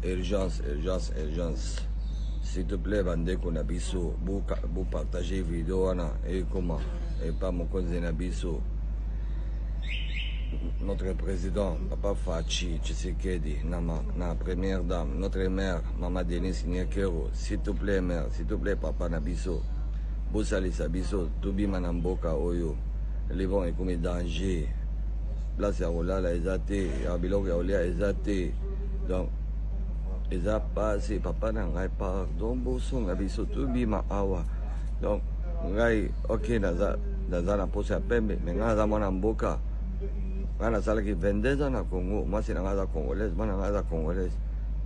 urgence. S'il te plaît, Bandeko Nabiso, vous partagez vidéo et comment, et pas mon conseil Nabiso. Notre président, Papa Fachi Tshisekedi, la première dame, notre mère, Maman Denise Nyekero, s'il te plaît, mère, s'il te plaît, Papa Nabiso, Bosali Sabiso, Tobi Manamboka Oyo, les bons et comme danger, place à Olala, Ezate, Abilok Olia, Ezate, donc, Eza passé, Papa Nangai, pardon, Boson, Nabiso, Tobi Ma Awa, donc, Ngai, ok, Nazana pose à Pembe, mais Naza Manamboka. Kana sala ki 22 ans na Congo, moi c'est na congolaise, moi na congolaise.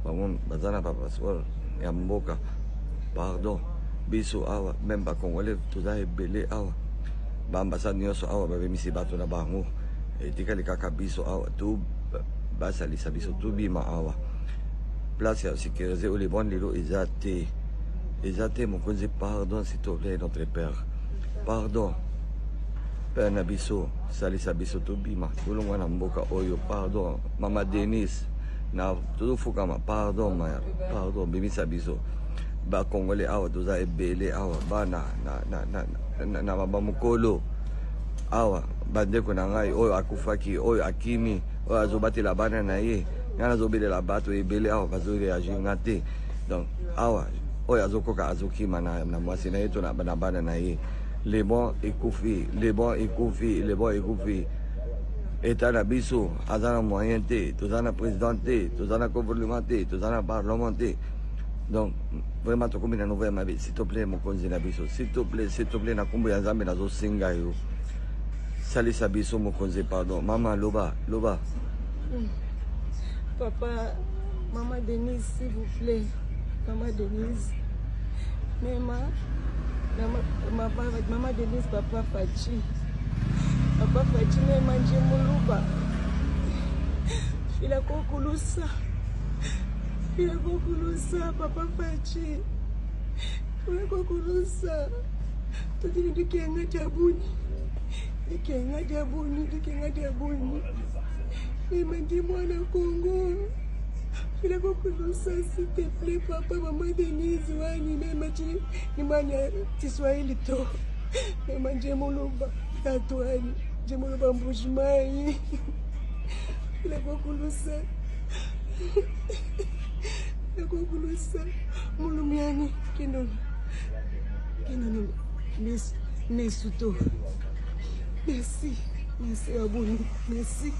Bango bazana pa passeport ya mboka. Pardon. Biso awa même ba congolais toza ebele awa. Ba ambassade nyonso awa ba bemisi bato na bango. Etikali kaka biso awa tout basalisa biso tout bima awa. Place ya sécuriser les bons lelo ezate. Ezate mokonzi pardon s'il te plaît notre père. Pardon. Père Nabiso, Salisa Biso Tobima, tout le monde en Mboka Oyo, pardon, Maman Denise, na tout fukama, pardon, pardon, Bibi Sabiso, ba Congolais awa, toza ebele awa, ba na mabamukolo, awa, bandeko na ngai, oyo akufaki, oyo akimi, oyo azobati la bana na ye, ngana zobele la bato ebele awa, bazo reagir ngate, donc awa, oyo azokoka azokima na mwasi na ye to na bana na ye. Les bons écouffés, les bons écouffés, les bons écouffés. État Nabiso, Azana moyen T, tous en a président T, tous en a gouvernement T, tous en a parlement T. Donc, vraiment, tu combines à nouvelle ma vie. S'il te plaît, mon conseil Nabiso, s'il te plaît, na kumbu ya Nzambe na zo singa yo. Salisa biso, mon conseil, pardon. Maman, Loba. Papa, Maman Denise, s'il vous plaît. Maman Denise. Maman Denise, Papa Fachi. Papa Fachi, Nema Njemuluba. Il a conclusa. Papa Fachi. Il a conclusa. Tout le monde qui est Diabuni. Il m'a dit, moi, le Congo. Il a conclu ça, s'il te plaît, papa, Maman Denise, Wani, Nemachi, Nimani, Tiswahili to, Nema Jemoluba, Tatouani, Jemoluba Mbujimai. Il a conclu ça. Mulumiani, Kinono, Nesuto. Merci, Abouni, merci.